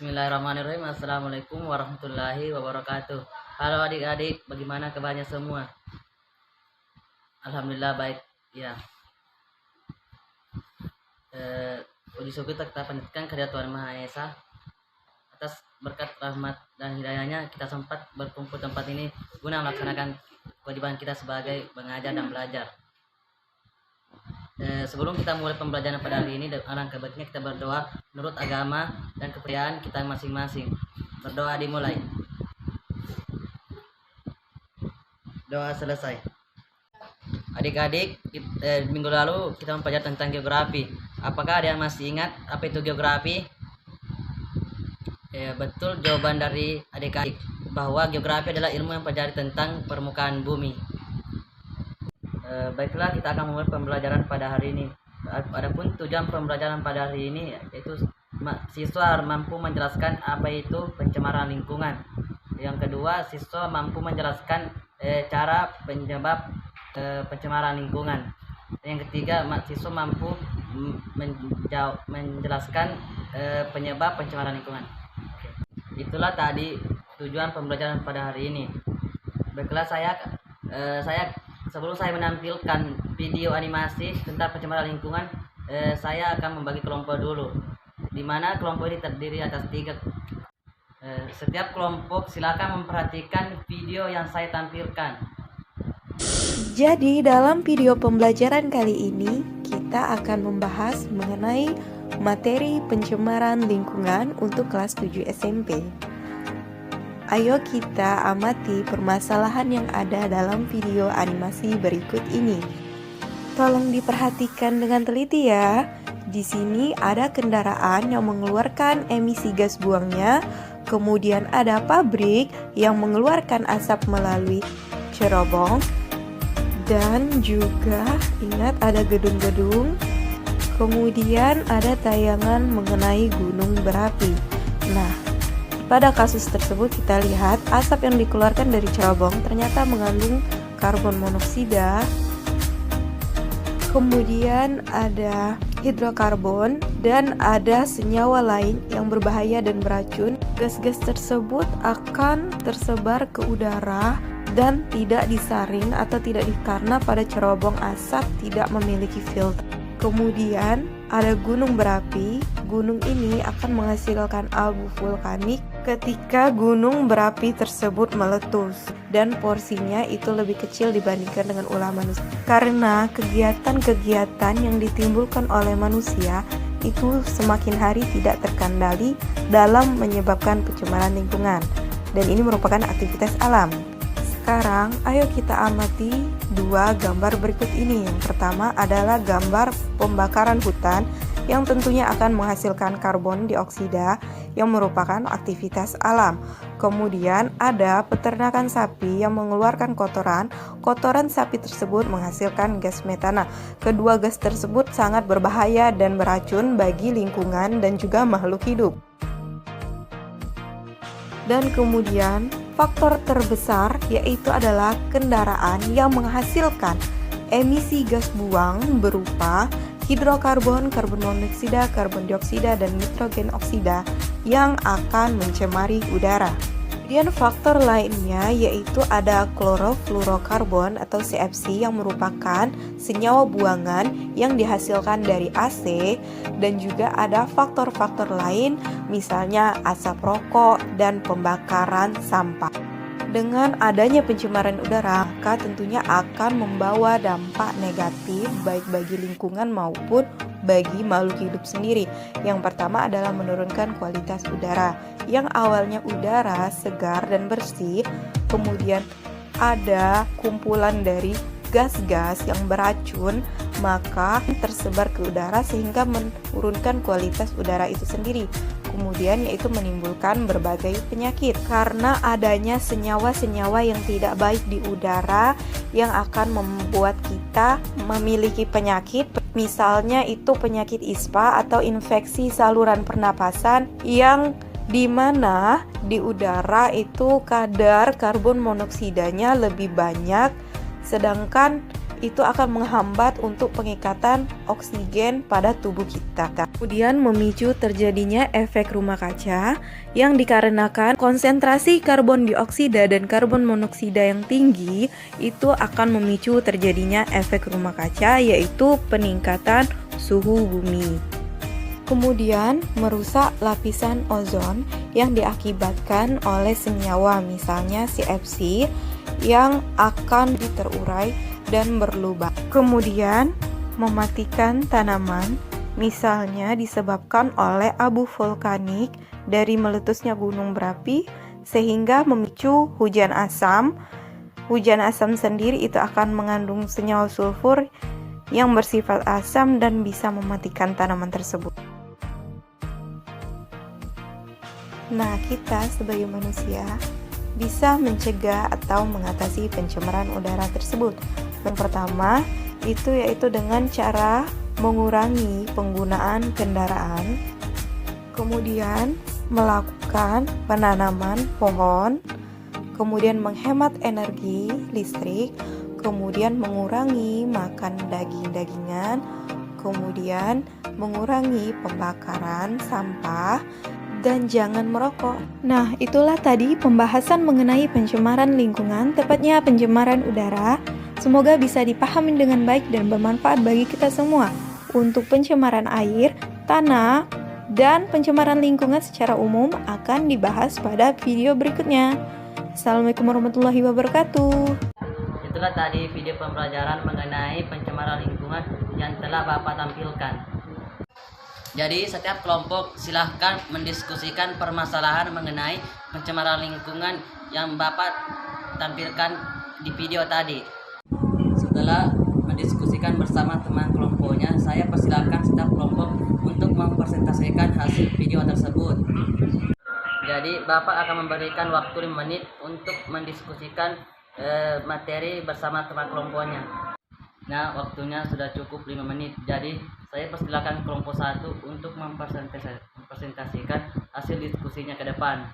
Bismillahirrahmanirrahim. Assalamualaikum warahmatullahi wabarakatuh. Halo adik-adik, bagaimana kabarnya semua? Alhamdulillah baik. Ya, puji syukur kita panjatkan kepada Tuhan Maha Esa atas berkat rahmat dan hidayahnya kita sempat berkumpul tempat ini guna melaksanakan kewajiban kita sebagai mengajar dan belajar. Sebelum kita mulai pembelajaran pada hari ini, alangkah baiknya kita berdoa menurut agama dan kepercayaan kita masing-masing. Berdoa dimulai. Doa selesai. Adik-adik, minggu lalu kita mempelajari tentang geografi. Apakah ada yang masih ingat apa itu geografi? Betul jawaban dari adik-adik bahwa geografi adalah ilmu yang mempelajari tentang permukaan bumi. Baiklah, kita akan mulai pembelajaran pada hari ini. Adapun tujuan pembelajaran pada hari ini yaitu siswa mampu menjelaskan apa itu pencemaran lingkungan. Yang kedua, siswa mampu menjelaskan cara penyebab pencemaran lingkungan. Yang ketiga, siswa mampu menjelaskan penyebab pencemaran lingkungan. Itulah tadi tujuan pembelajaran pada hari ini. Baiklah, saya sebelum saya menampilkan video animasi tentang pencemaran lingkungan, saya akan membagi kelompok dulu, di mana kelompok ini terdiri atas 3. Setiap kelompok silakan memperhatikan video yang saya tampilkan. Jadi dalam video pembelajaran kali ini kita akan membahas mengenai materi pencemaran lingkungan untuk kelas 7 SMP. Ayo kita amati permasalahan yang ada dalam video animasi berikut ini. Tolong diperhatikan dengan teliti ya. Di sini ada kendaraan yang mengeluarkan emisi gas buangnya, kemudian ada pabrik yang mengeluarkan asap melalui cerobong, dan juga ingat ada gedung-gedung, kemudian ada tayangan mengenai gunung berapi. Nah, pada kasus tersebut kita lihat asap yang dikeluarkan dari cerobong ternyata mengandung karbon monoksida, kemudian ada hidrokarbon, dan ada senyawa lain yang berbahaya dan beracun. Gas-gas tersebut akan tersebar ke udara dan tidak disaring atau tidak karena pada cerobong asap tidak memiliki filter. Kemudian ada gunung berapi. Gunung ini akan menghasilkan abu vulkanik ketika gunung berapi tersebut meletus, dan porsinya itu lebih kecil dibandingkan dengan ulah manusia. Karena kegiatan-kegiatan yang ditimbulkan oleh manusia itu semakin hari tidak terkendali dalam menyebabkan pencemaran lingkungan, dan ini merupakan aktivitas alam. Sekarang ayo kita amati 2 gambar berikut ini. Yang pertama adalah gambar pembakaran hutan yang tentunya akan menghasilkan karbon dioksida yang merupakan aktivitas alam. Kemudian ada peternakan sapi yang mengeluarkan kotoran sapi tersebut menghasilkan gas metana. Kedua gas tersebut sangat berbahaya dan beracun bagi lingkungan dan juga makhluk hidup. Dan kemudian faktor terbesar yaitu adalah kendaraan yang menghasilkan emisi gas buang berupa hidrokarbon, karbon monoksida, karbon dioksida, dan nitrogen oksida yang akan mencemari udara. Kemudian faktor lainnya yaitu ada klorofluorokarbon atau CFC yang merupakan senyawa buangan yang dihasilkan dari AC, dan juga ada faktor-faktor lain misalnya asap rokok dan pembakaran sampah. Dengan adanya pencemaran udara, maka tentunya akan membawa dampak negatif baik bagi lingkungan maupun bagi makhluk hidup sendiri. Yang pertama adalah menurunkan kualitas udara. Yang awalnya udara segar dan bersih, kemudian ada kumpulan dari gas-gas yang beracun, maka tersebar ke udara sehingga menurunkan kualitas udara itu sendiri. Kemudian yaitu menimbulkan berbagai penyakit karena adanya senyawa-senyawa yang tidak baik di udara yang akan membuat kita memiliki penyakit, misalnya itu penyakit ISPA atau infeksi saluran pernapasan, yang dimana di udara itu kadar karbon monoksidanya lebih banyak, sedangkan itu akan menghambat untuk pengikatan oksigen pada tubuh kita. Kemudian memicu terjadinya efek rumah kaca yang dikarenakan konsentrasi karbon dioksida dan karbon monoksida yang tinggi itu akan memicu terjadinya efek rumah kaca, yaitu peningkatan suhu bumi. Kemudian merusak lapisan ozon yang diakibatkan oleh senyawa misalnya CFC yang akan terurai dan berlubang. Kemudian mematikan tanaman misalnya disebabkan oleh abu vulkanik dari meletusnya gunung berapi sehingga memicu hujan asam. Hujan asam sendiri itu akan mengandung senyawa sulfur yang bersifat asam dan bisa mematikan tanaman tersebut. Nah, kita sebagai manusia bisa mencegah atau mengatasi pencemaran udara tersebut. Yang pertama, itu yaitu dengan cara mengurangi penggunaan kendaraan, kemudian melakukan penanaman pohon, kemudian menghemat energi listrik, kemudian mengurangi makan daging-dagingan, kemudian mengurangi pembakaran sampah, dan jangan merokok. Nah, itulah tadi pembahasan mengenai pencemaran lingkungan, tepatnya pencemaran udara. Semoga bisa dipahami dengan baik dan bermanfaat bagi kita semua. Untuk pencemaran air, tanah, dan pencemaran lingkungan secara umum akan dibahas pada video berikutnya. Assalamualaikum warahmatullahi wabarakatuh. Itulah tadi video pembelajaran mengenai pencemaran lingkungan yang telah Bapak tampilkan. Jadi setiap kelompok silahkan mendiskusikan permasalahan mengenai pencemaran lingkungan yang Bapak tampilkan di video tadi. Setelah mendiskusikan bersama teman kelompoknya, saya persilahkan setiap kelompok untuk mempresentasikan hasil video tersebut. Jadi Bapak akan memberikan waktu 5 menit untuk mendiskusikan materi bersama teman kelompoknya. Nah, waktunya sudah cukup 5 menit. Jadi saya persilakan kelompok 1 untuk mempresentasikan hasil diskusinya ke depan.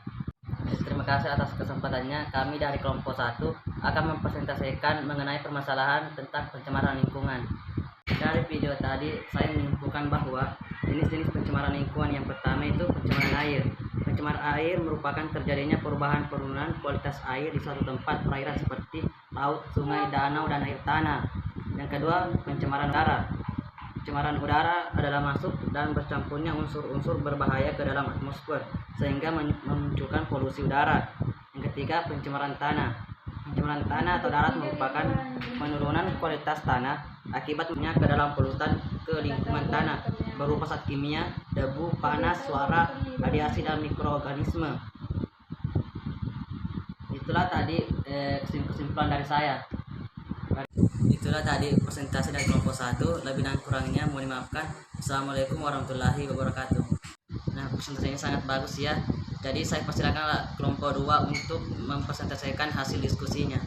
Terima kasih atas kesempatannya. Kami dari kelompok 1 akan mempresentasikan mengenai permasalahan tentang pencemaran lingkungan. Dari video tadi saya menyimpulkan bahwa jenis-jenis pencemaran lingkungan yang pertama itu pencemaran air. Pencemaran air merupakan terjadinya perubahan kualitas air di suatu tempat perairan seperti laut, sungai, danau, dan air tanah. Yang kedua, pencemaran udara. Pencemaran udara adalah masuk dan bercampurnya unsur-unsur berbahaya ke dalam atmosfer sehingga memunculkan polusi udara. Yang ketiga, pencemaran tanah. Pencemaran tanah atau darat merupakan penurunan kualitas tanah akibatnya ke dalam polutan ke lingkungan tanah berupa zat kimia, debu, panas, suara, radiasi, dan mikroorganisme. Itulah tadi kesimpulan dari saya. Itulah tadi presentasi dari kelompok 1. Lebih dan kurangnya mohon dimaafkan. Assalamualaikum warahmatullahi wabarakatuh. Nah, presentasinya sangat bagus ya. Jadi saya persilakan kelompok 2 untuk mempresentasikan hasil diskusinya.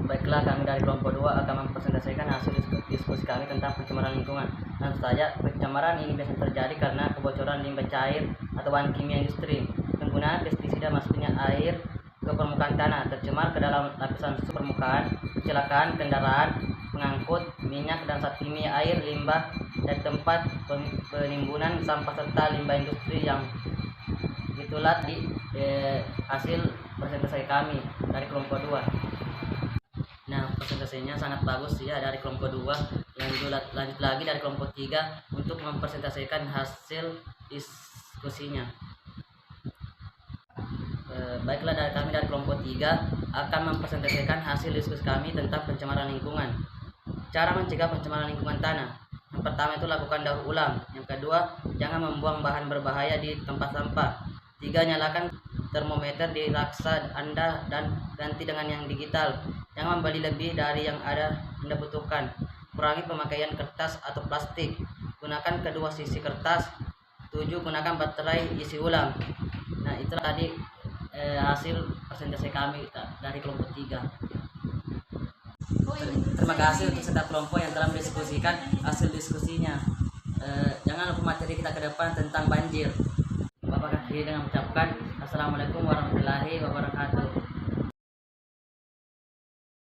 Baiklah, kami dari kelompok 2 akan mempresentasikan hasil diskusi kami tentang pencemaran lingkungan. Tentu saja pencemaran ini biasa terjadi karena kebocoran limbah cair atau bahan kimia industri, penggunaan pestisida masuknya air ke permukaan tanah, tercemar ke dalam lapisan susu permukaan, kecelakaan kendaraan, pengangkut, minyak dan zat kimia air, limbah dari tempat penimbunan sampah serta limbah industri yang itulah di hasil presentasi kami dari kelompok 2. Nah, presentasinya sangat bagus ya dari kelompok 2. Lanjut lagi dari kelompok 3 untuk mempresentasikan hasil diskusinya. Baiklah, kami dari kelompok 3 akan mempresentasikan hasil diskusi kami tentang pencemaran lingkungan. Cara mencegah pencemaran lingkungan tanah. Yang pertama itu lakukan daur ulang. Yang kedua, jangan membuang bahan berbahaya di tempat sampah. 3, nyalakan termometer di raksa Anda dan ganti dengan yang digital. Jangan membeli lebih dari yang Anda butuhkan. Kurangi pemakaian kertas atau plastik. Gunakan kedua sisi kertas. 7, gunakan baterai isi ulang. Nah, itulah tadi hasil presentasi kami dari kelompok 3. Terima kasih untuk setiap kelompok yang telah mendiskusikan hasil diskusinya. Jangan lupa materi kita ke depan tentang banjir. Bapak akhiri dengan mengucapkan Assalamualaikum warahmatullahi wabarakatuh.